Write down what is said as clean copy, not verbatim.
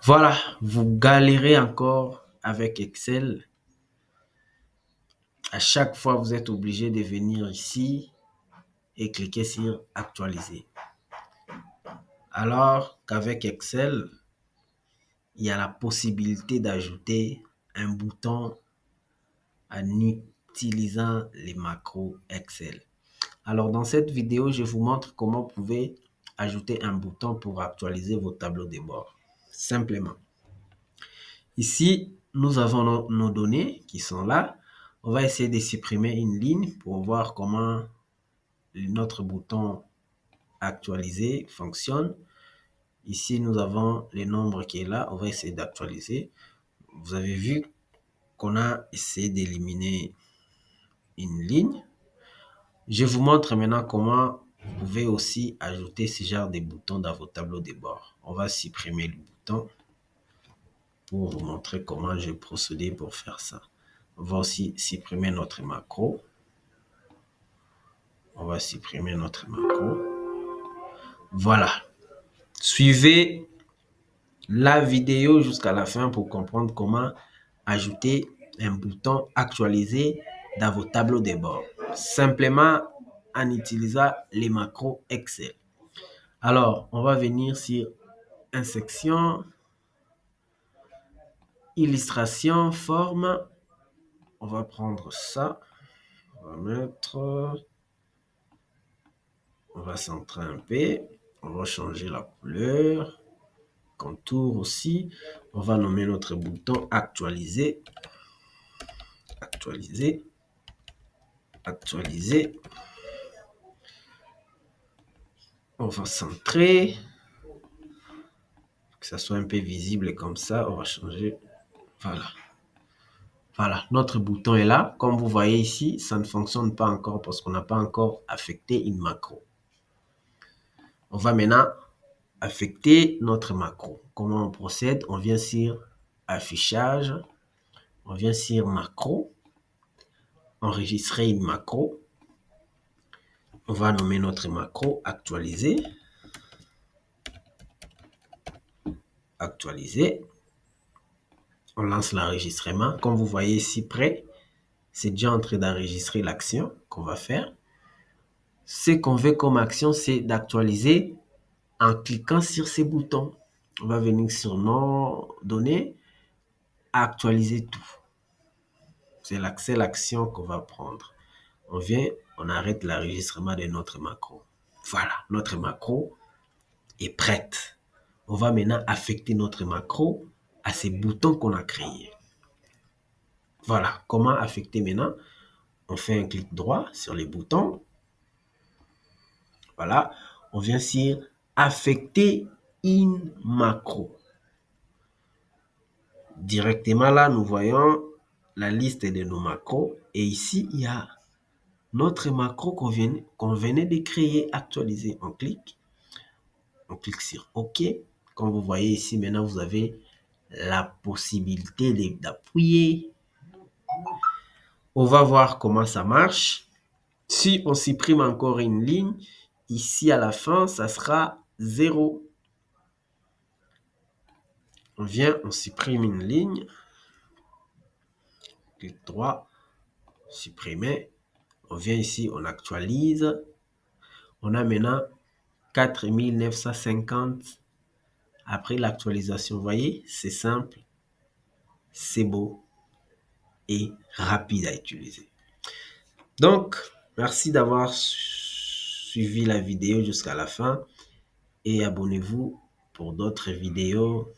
Voilà, vous galérez encore avec Excel. À chaque fois, vous êtes obligé de venir ici et cliquer sur Actualiser. Alors qu'avec Excel, il y a la possibilité d'ajouter un bouton en utilisant les macros Excel. Alors dans cette vidéo, je vous montre comment vous pouvez ajouter un bouton pour actualiser vos tableaux de bord. Simplement. Ici, nous avons nos données qui sont là. On va essayer de supprimer une ligne pour voir comment notre bouton actualiser fonctionne. Ici, nous avons le nombre qui est là. On va essayer d'actualiser. Vous avez vu qu'on a essayé d'éliminer une ligne. Je vous montre maintenant comment vous pouvez aussi ajouter ce genre de boutons dans vos tableaux de bord. On va supprimer le bouton pour vous montrer comment j'ai procédé pour faire ça. On va aussi supprimer notre macro. On va supprimer notre macro. Voilà. Suivez la vidéo jusqu'à la fin pour comprendre comment ajouter un bouton actualisé dans vos tableaux de bord. Simplement en utilisant les macros Excel. Alors, on va venir sur Insertion, Illustration, Forme. On va prendre ça. On va mettre... On va centrer un peu. On va changer la couleur. Contour aussi. On va nommer notre bouton actualiser. Actualiser. Actualiser. On va centrer. Que ça soit un peu visible comme ça. On va changer. Voilà. Voilà, notre bouton est là. Comme vous voyez ici, ça ne fonctionne pas encore parce qu'on n'a pas encore affecté une macro. On va maintenant affecter notre macro. Comment on procède? On vient sur Affichage. On vient sur Macro. Enregistrer une macro. On va nommer notre macro Actualiser. Actualiser. On lance l'enregistrement. Comme vous voyez ici près, c'est déjà en train d'enregistrer l'action qu'on va faire. Ce qu'on veut comme action, c'est d'actualiser en cliquant sur ces boutons. On va venir sur nos données, actualiser tout. C'est l'action qu'on va prendre. On vient, on arrête l'enregistrement de notre macro. Voilà, notre macro est prête. On va maintenant affecter notre macro à ces boutons qu'on a créés. Voilà, comment affecter maintenant? On fait un clic droit sur les boutons. Voilà, on vient sur affecter une macro. Directement là, nous voyons la liste de nos macros. Et ici, il y a notre macro qu'on venait de créer, actualiser. On clique sur OK. Comme vous voyez ici, maintenant, vous avez la possibilité d'appuyer. On va voir comment ça marche. Si on supprime encore une ligne, ici à la fin, ça sera 0. On vient, on supprime une ligne. Clic droit, supprimer. On vient ici, on actualise. On a maintenant 4950 après l'actualisation. Vous voyez, c'est simple, c'est beau et rapide à utiliser. Donc, merci d'avoir suivi la vidéo jusqu'à la fin et abonnez-vous pour d'autres vidéos